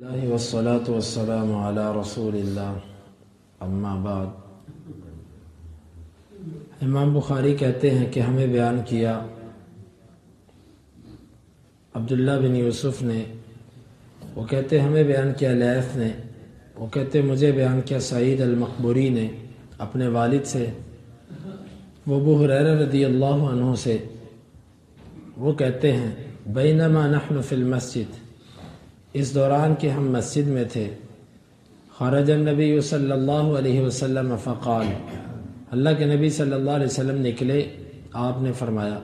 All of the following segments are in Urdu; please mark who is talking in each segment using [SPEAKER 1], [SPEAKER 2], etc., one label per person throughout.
[SPEAKER 1] اللہ والصلاة والسلام علی رسول اللہ اما بعد۔ امام بخاری کہتے ہیں کہ ہمیں بیان کیا عبداللہ بن یوسف نے، وہ کہتے ہمیں بیان کیا لیث نے، وہ کہتے مجھے بیان کیا سعید المقبوری نے اپنے والد سے، وہ ابو ہریرہ رضی اللہ عنہ سے، وہ کہتے ہیں بینما نحن فی المسجد، اس دوران کہ ہم مسجد میں تھے، خرج النبی صلی اللہ علیہ وسلم فقال، اللہ کے نبی صلی اللہ علیہ وسلم نکلے، آپ نے فرمایا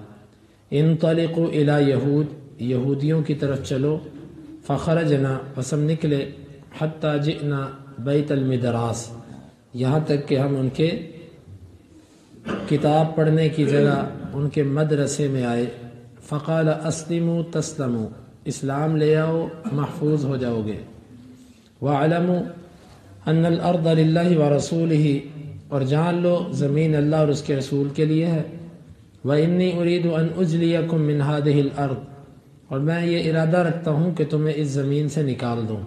[SPEAKER 1] انطلقوا الی یہود، یہودیوں کی طرف چلو، فخرجنا، پس ہم نکلے، حتی جئنا بیت المدراس، یہاں تک کہ ہم ان کے کتاب پڑھنے کی جگہ ان کے مدرسے میں آئے، فقال اسلموا تسلموا، اسلام لے آؤ محفوظ ہو جاؤ گے، وَاعْلَمُوا أَنَّ الْأَرْضَ لِلَّهِ وَرَسُولِهِ، اور جان لو زمین اللہ اور اس کے رسول کے لیے ہے، وَإِنِّي أُرِيدُ أَنْ أُجْلِيَكُمْ مِنْ هَذِهِ الْأَرْضِ، اور میں یہ ارادہ رکھتا ہوں کہ تمہیں اس زمین سے نکال دوں،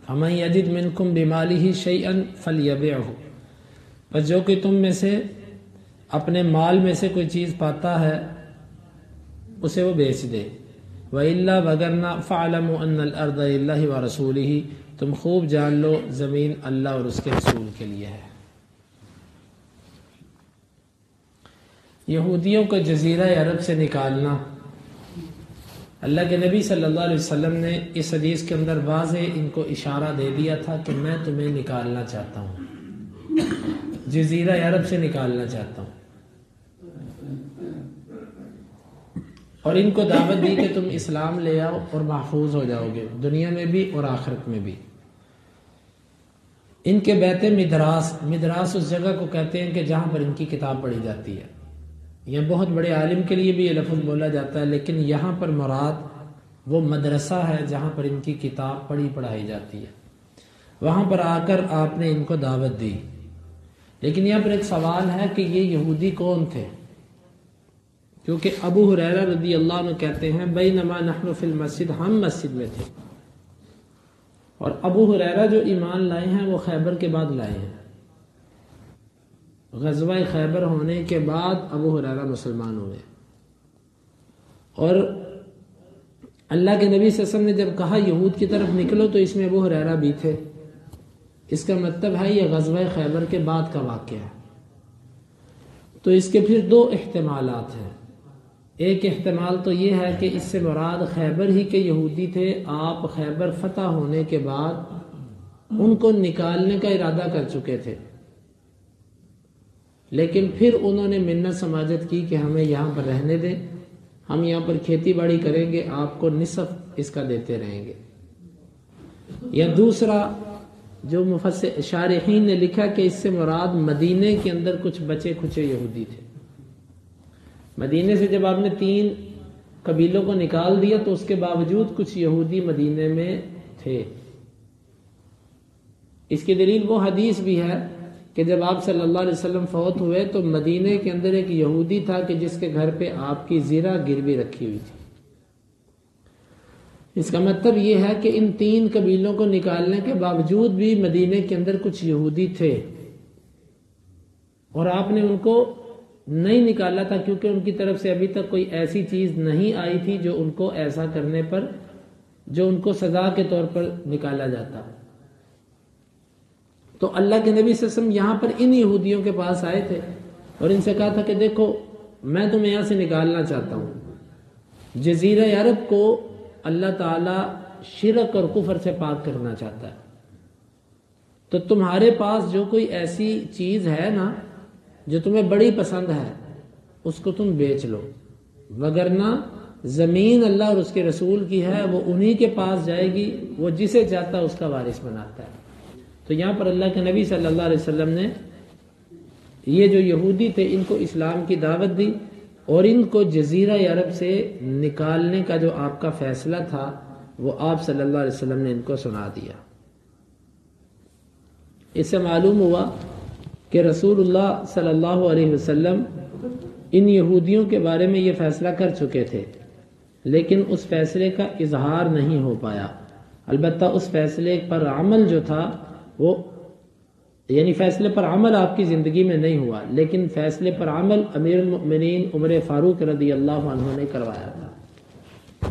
[SPEAKER 1] فَمَنْ يَجِدْ مِنْكُمْ بِمَالِهِ شَيْئًا فَلْيَبِعْهُ، پس جو کہ تم میں سے اپنے مال میں سے کوئی چیز پاتا ہے اسے وہ بیچ دے، وَإِلَّا وَغَرْنَا فَعْلَمُوا أَنَّ الْأَرْضَ لِلَّهِ وَرَسُولِهِ، تم خوب جان لو زمین اللہ اور اس کے رسول کے لیے ہے۔ یہودیوں کو جزیرہ عرب سے نکالنا، اللہ کے نبی صلی اللہ علیہ وسلم نے اس حدیث کے اندر واضح ان کو اشارہ دے دیا تھا کہ میں تمہیں نکالنا چاہتا ہوں، جزیرہ عرب سے نکالنا چاہتا ہوں، اور ان کو دعوت دی کہ تم اسلام لے آؤ اور محفوظ ہو جاؤ گے دنیا میں بھی اور آخرت میں بھی۔ ان کے بیت مدراس، مدراس اس جگہ کو کہتے ہیں کہ جہاں پر ان کی کتاب پڑھی جاتی ہے، یہ بہت بڑے عالم کے لیے بھی یہ لفظ بولا جاتا ہے، لیکن یہاں پر مراد وہ مدرسہ ہے جہاں پر ان کی کتاب پڑھائی جاتی ہے، وہاں پر آ کر آپ نے ان کو دعوت دی۔ لیکن یہاں پر ایک سوال ہے کہ یہ یہودی کون تھے، کیونکہ ابو ہریرہ رضی اللہ عنہ کہتے ہیں بینما نحن فی المسجد، ہم مسجد میں تھے، اور ابو ہریرہ جو ایمان لائے ہیں وہ خیبر کے بعد لائے ہیں، غزوہ خیبر ہونے کے بعد ابو ہریرہ مسلمان ہوئے، اور اللہ کے نبی صلی اللہ علیہ وسلم نے جب کہا یہود کی طرف نکلو تو اس میں ابو ہریرہ بھی تھے، اس کا مطلب ہے یہ غزوہ خیبر کے بعد کا واقعہ ہے۔ تو اس کے پھر دو احتمالات ہیں، ایک احتمال تو یہ ہے کہ اس سے مراد خیبر ہی کے یہودی تھے، آپ خیبر فتح ہونے کے بعد ان کو نکالنے کا ارادہ کر چکے تھے، لیکن پھر انہوں نے منت سماجت کی کہ ہمیں یہاں پر رہنے دیں، ہم یہاں پر کھیتی باڑی کریں گے، آپ کو نصف اس کا دیتے رہیں گے۔ یا دوسرا جو مفسر شارحین نے لکھا کہ اس سے مراد مدینے کے اندر کچھ بچے کھچے یہودی تھے، مدینے سے جب آپ نے 3 قبیلوں کو نکال دیا تو اس کے باوجود کچھ یہودی مدینے میں تھے۔ اس کی دلیل وہ حدیث بھی ہے کہ جب آپ صلی اللہ علیہ وسلم فوت ہوئے تو مدینے کے اندر ایک یہودی تھا کہ جس کے گھر پہ آپ کی زرہ گروی رکھی ہوئی تھی۔ اس کا مطلب یہ ہے کہ ان 3 قبیلوں کو نکالنے کے باوجود بھی مدینے کے اندر کچھ یہودی تھے، اور آپ نے ان کو نہیں نکالا تھا کیونکہ ان کی طرف سے ابھی تک کوئی ایسی چیز نہیں آئی تھی جو ان کو ایسا کرنے پر، جو ان کو سزا کے طور پر نکالا جاتا۔ تو اللہ کے نبی صلی اللہ علیہ وسلم یہاں پر ان یہودیوں کے پاس آئے تھے اور ان سے کہا تھا کہ دیکھو میں تمہیں یہاں سے نکالنا چاہتا ہوں، جزیرہ عرب کو اللہ تعالیٰ شرک اور کفر سے پاک کرنا چاہتا ہے، تو تمہارے پاس جو کوئی ایسی چیز ہے نا جو تمہیں بڑی پسند ہے اس کو تم بیچ لو، وگرنہ زمین اللہ اور اس کے رسول کی ہے، وہ انہی کے پاس جائے گی، وہ جسے چاہتا ہے اس کا وارث بناتا ہے۔ تو یہاں پر اللہ کے نبی صلی اللہ علیہ وسلم نے یہ جو یہودی تھے ان کو اسلام کی دعوت دی، اور ان کو جزیرہ عرب سے نکالنے کا جو آپ کا فیصلہ تھا وہ آپ صلی اللہ علیہ وسلم نے ان کو سنا دیا۔ اس سے معلوم ہوا کہ رسول اللہ صلی اللہ علیہ وسلم ان یہودیوں کے بارے میں یہ فیصلہ کر چکے تھے، لیکن اس فیصلے کا اظہار نہیں ہو پایا۔ البتہ اس فیصلے پر عمل جو تھا وہ یعنی فیصلے پر عمل آپ کی زندگی میں نہیں ہوا، لیکن فیصلے پر عمل امیر المؤمنین عمر فاروق رضی اللہ عنہ نے کروایا تھا۔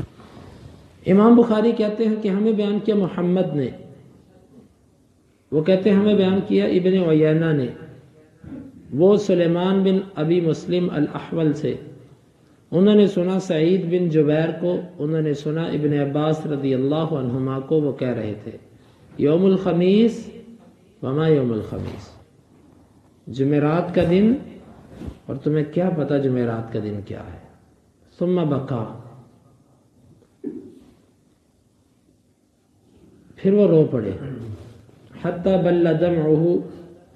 [SPEAKER 1] امام بخاری کہتے ہیں کہ ہمیں بیان کیا محمد نے، وہ کہتے ہیں ہمیں بیان کیا ابن عیینہ نے، وہ سلیمان بن ابی مسلم الاحول سے، انہوں نے سنا سعید بن جبیر کو، انہوں نے سنا ابن عباس رضی اللہ عنہما کو، وہ کہہ رہے تھے یوم الخمیس وما یوم الخمیس، جمعرات کا دن، اور تمہیں کیا پتا جمعرات کا دن کیا ہے۔ ثم بکا، پھر وہ رو پڑے، حتی بل دمعہ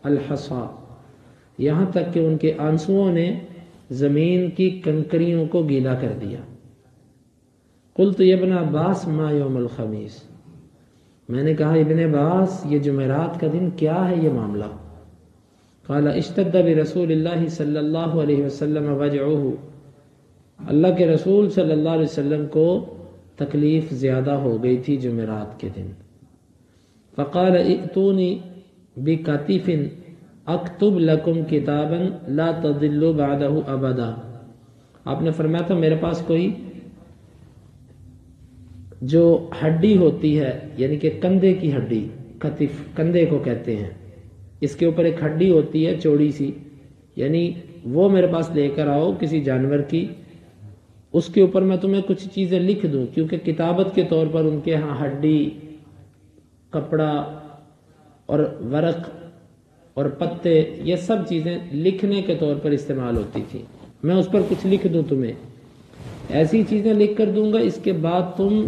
[SPEAKER 1] الحصا، یہاں تک کہ ان کے آنسوؤں نے زمین کی کنکریوں کو گیلا کر دیا۔ قلت یا ابن عباس ما یوم الخمیس، میں نے کہا ابن عباس یہ جمعرات کا دن کیا ہے یہ معاملہ؟ قال اشتد برسول اللہ صلی اللہ علیہ وسلم وجعہ، اللہ کے رسول صلی اللہ علیہ وسلم کو تکلیف زیادہ ہو گئی تھی جمعرات کے دن۔ فقال ائتونی بکتف اکتب لکم کتابا لا تضلوا بعدہ ابدا، آپ نے فرمایا تھا میرے پاس کوئی جو ہڈی ہوتی ہے، یعنی کہ کندھے کی ہڈی، کتف کندھے کو کہتے ہیں، اس کے اوپر ایک ہڈی ہوتی ہے چوڑی سی، یعنی وہ میرے پاس لے کر آؤ کسی جانور کی، اس کے اوپر میں تمہیں کچھ چیزیں لکھ دوں، کیونکہ کتابت کے طور پر ان کے ہاں ہڈی، کپڑا اور ورق اور پتے، یہ سب چیزیں لکھنے کے طور پر استعمال ہوتی تھی، میں اس پر کچھ لکھ دوں تمہیں، ایسی چیزیں لکھ کر دوں گا اس کے بعد تم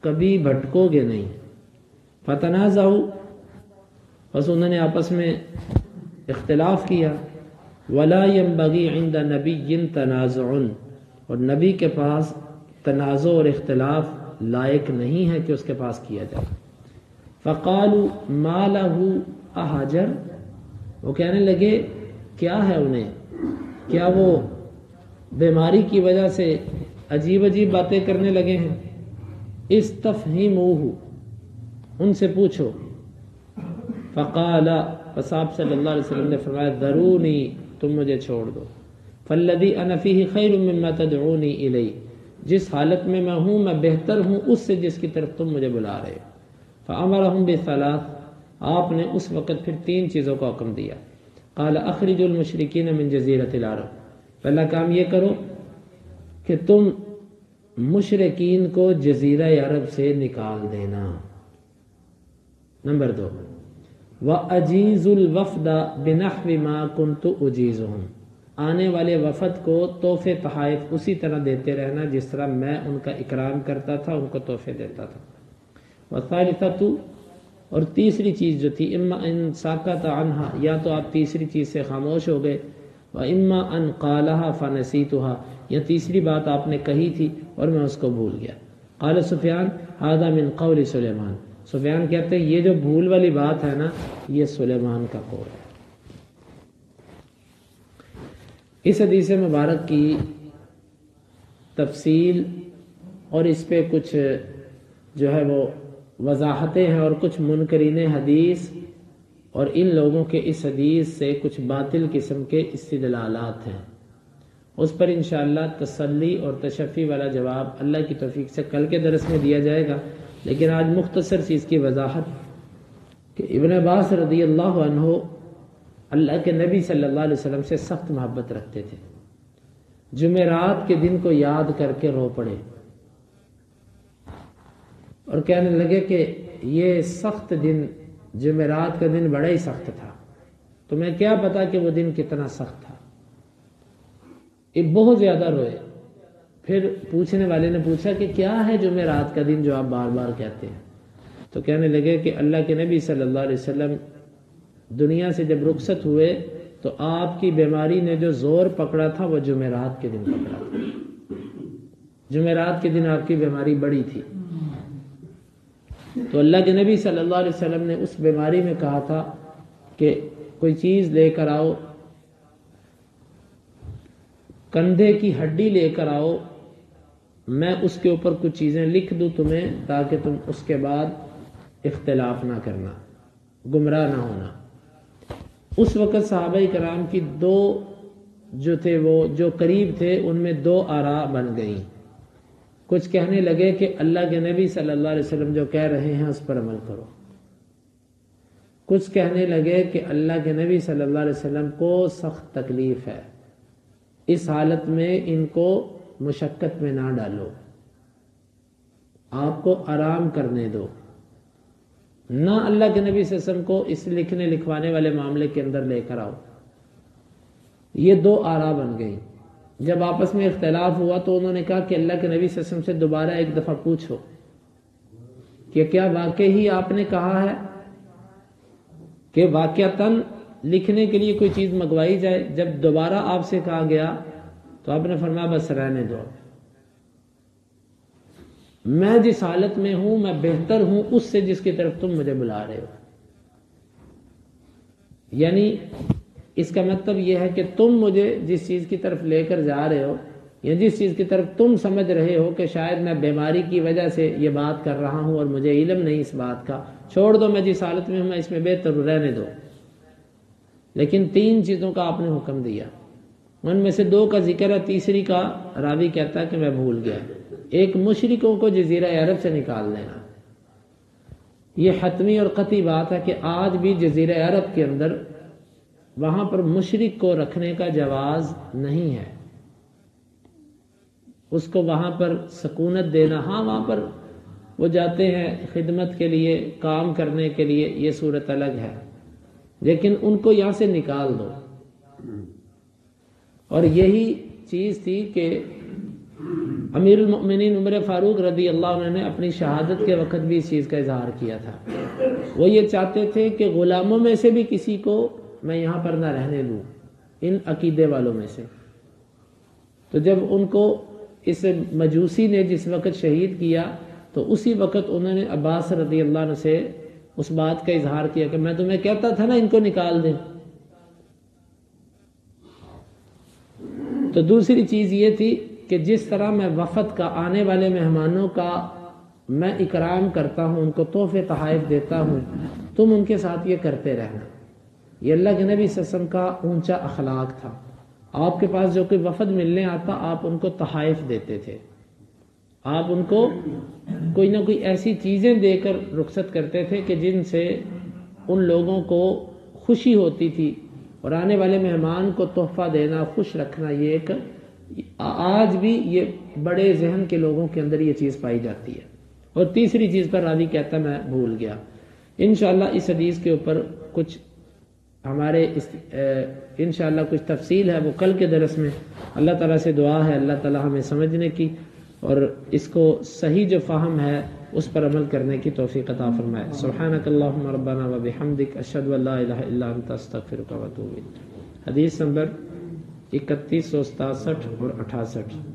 [SPEAKER 1] کبھی بھٹکو گے نہیں۔ فتنازعوا، بس انہوں نے آپس میں اختلاف کیا، ولا ينبغي عند نبی تنازع، اور نبی کے پاس تنازع اور اختلاف لائق نہیں ہے کہ اس کے پاس کیا جائے۔ فقالوا ما له احجر، وہ کہنے لگے کیا ہے انہیں، کیا وہ بیماری کی وجہ سے عجیب عجیب باتیں کرنے لگے ہیں؟ استفہموہ، ان سے پوچھو۔ فقال، پس آپ صلی اللہ علیہ وسلم نے فرمایا ذرونی، تم مجھے چھوڑ دو، فالذی انا فیہ خیر مما تدعونی الی، جس حالت میں ہوں میں بہتر ہوں اس سے جس کی طرف تم مجھے بلا رہے ہو۔ فامرہم بثلاث، آپ نے اس وقت پھر 3 چیزوں کا حکم دیا۔ قال اخرجوا المشرکین من جزیرۃ العرب، پہلا کام یہ کرو کہ تم مشرکین کو جزیرہ عرب سے نکال دینا۔ نمبر 2، وَأَجِيزُ الْوَفْدَ بِنَحْوِ مَا كُنْتُ أُجِيزُهُمْ، آنے والے وفد کو تحفے تحائف اسی طرح دیتے رہنا جس طرح میں ان کا اکرام کرتا تھا، ان کو تحفے دیتا تھا۔ وَالثَّالِثَةُ، اور تیسری چیز جو تھی، اما ان ساکت عنہا، یا تو آپ تیسری چیز سے خاموش ہو گئے، وَإِمَّا أَن قَالَهَا فَنَسِيتُهَا، یا تیسری بات آپ نے کہی تھی اور میں اس کو بھول گیا۔ قال سفیان هذا من قول سلیمان، سفیان کہتے ہیں یہ جو بھول والی بات ہے نا، یہ سلیمان کا قول ہے۔ اس حدیث مبارک کی تفصیل اور اس پہ کچھ جو ہے وہ وضاحتیں ہیں، اور کچھ منکرین حدیث اور ان لوگوں کے اس حدیث سے کچھ باطل قسم کے استدلالات ہیں، اس پر انشاءاللہ تسلی اور تشفی والا جواب اللہ کی توفیق سے کل کے درس میں دیا جائے گا۔ لیکن آج مختصر سی اس کی وضاحت کہ ابن عباس رضی اللہ عنہ اللہ کے نبی صلی اللہ علیہ وسلم سے سخت محبت رکھتے تھے، جمعرات کے دن کو یاد کر کے رو پڑے اور کہنے لگے کہ یہ سخت دن، جمعرات کا دن بڑا ہی سخت تھا، تمہیں کیا پتا کہ وہ دن کتنا سخت تھا۔ یہ بہت زیادہ روئے۔ پھر پوچھنے والے نے پوچھا کہ کیا ہے جمعرات کا دن جو آپ بار بار کہتے ہیں؟ تو کہنے لگے کہ اللہ کے نبی صلی اللہ علیہ وسلم دنیا سے جب رخصت ہوئے تو آپ کی بیماری نے جو زور پکڑا تھا وہ جمعرات کے دن پکڑا تھا، جمعرات کے دن آپ کی بیماری بڑی تھی، تو اللہ کے نبی صلی اللہ علیہ وسلم نے اس بیماری میں کہا تھا کہ کوئی چیز لے کر آؤ، کندھے کی ہڈی لے کر آؤ میں اس کے اوپر کچھ چیزیں لکھ دوں تمہیں تاکہ تم اس کے بعد اختلاف نہ کرنا، گمراہ نہ ہونا۔ اس وقت صحابہ کرام کی دو جو تھے وہ جو قریب تھے ان میں دو آراء بن گئیں۔ کچھ کہنے لگے کہ اللہ کے نبی صلی اللہ علیہ وسلم جو کہہ رہے ہیں اس پر عمل کرو، کچھ کہنے لگے کہ اللہ کے نبی صلی اللہ علیہ وسلم کو سخت تکلیف ہے، اس حالت میں ان کو مشقت میں نہ ڈالو، آپ کو آرام کرنے دو، نہ اللہ کے نبی صلی اللہ علیہ وسلم کو اس لکھنے لکھوانے والے معاملے کے اندر لے کر آؤ۔ یہ دو آراء بن گئی۔ جب آپس میں اختلاف ہوا تو انہوں نے کہا کہ اللہ کے نبی صلی اللہ علیہ وسلم سے دوبارہ ایک دفعہ پوچھو کہ کیا واقعی آپ نے کہا ہے کہ واقعتاً لکھنے کے لیے کوئی چیز منگوائی جائے؟ جب دوبارہ آپ سے کہا گیا تو آپ نے فرمایا بس رہنے دو، میں جس حالت میں ہوں میں بہتر ہوں اس سے جس کی طرف تم مجھے بلا رہے ہو۔ یعنی اس کا مطلب یہ ہے کہ تم مجھے جس چیز کی طرف لے کر جا رہے ہو یا جس چیز کی طرف تم سمجھ رہے ہو کہ شاید میں بیماری کی وجہ سے یہ بات کر رہا ہوں اور مجھے علم نہیں اس بات کا، چھوڑ دو، میں جس حالت میں ہوں میں اس میں بہتر ہوں، رہنے دو۔ لیکن تین چیزوں کا آپ نے حکم دیا، ان میں سے دو کا ذکر ہے، تیسری کا راوی کہتا ہے کہ میں بھول گیا۔ ایک مشرکوں کو جزیرہ عرب سے نکال دینا، یہ حتمی اور قطعی بات ہے کہ آج بھی جزیرہ عرب کے اندر وہاں پر مشرک کو رکھنے کا جواز نہیں ہے، اس کو وہاں پر سکونت دینا، ہاں وہاں پر وہ جاتے ہیں خدمت کے لیے، کام کرنے کے لیے، یہ صورت الگ ہے، لیکن ان کو یہاں سے نکال دو۔ اور یہی چیز تھی کہ امیر المؤمنین عمر فاروق رضی اللہ عنہ نے اپنی شہادت کے وقت بھی اس چیز کا اظہار کیا تھا۔ وہ یہ چاہتے تھے کہ غلاموں میں سے بھی کسی کو میں یہاں پر نہ رہنے دوں، ان عقیدے والوں میں سے۔ تو جب ان کو اس مجوسی نے جس وقت شہید کیا تو اسی وقت انہوں نے عباس رضی اللہ عنہ سے اس بات کا اظہار کیا کہ میں تمہیں کہتا تھا نا ان کو نکال دیں۔ تو دوسری چیز یہ تھی کہ جس طرح میں وفد کا، آنے والے مہمانوں کا میں اکرام کرتا ہوں، ان کو تحفے تحائف دیتا ہوں، تم ان کے ساتھ یہ کرتے رہنا۔ یہ اللہ کے نبی صلی اللہ علیہ وسلم کا اونچا اخلاق تھا۔ آپ کے پاس جو کوئی وفد ملنے آتا آپ ان کو تحائف دیتے تھے، آپ ان کو کوئی نہ کوئی ایسی چیزیں دے کر رخصت کرتے تھے کہ جن سے ان لوگوں کو خوشی ہوتی تھی، اور آنے والے مہمان کو تحفہ دینا، خوش رکھنا، یہ ایک آج بھی یہ بڑے ذہن کے لوگوں کے اندر یہ چیز پائی جاتی ہے۔ اور تیسری چیز پر راوی کہتا میں بھول گیا۔ انشاءاللہ اس حدیث کے اوپر کچھ ہمارے انشاءاللہ کچھ تفصیل ہے، وہ کل کے درس میں۔ اللہ تعالیٰ سے دعا ہے اللہ تعالیٰ ہمیں سمجھنے کی اور اس کو صحیح جو فہم ہے اس پر عمل کرنے کی توفیق عطا فرمائے۔ سبحانک اللہم ربنا و بحمدک، اشہد ان لا الہ الا انت، استغفرک و اتوب الیک۔ حدیث نمبر 3167 اور 68۔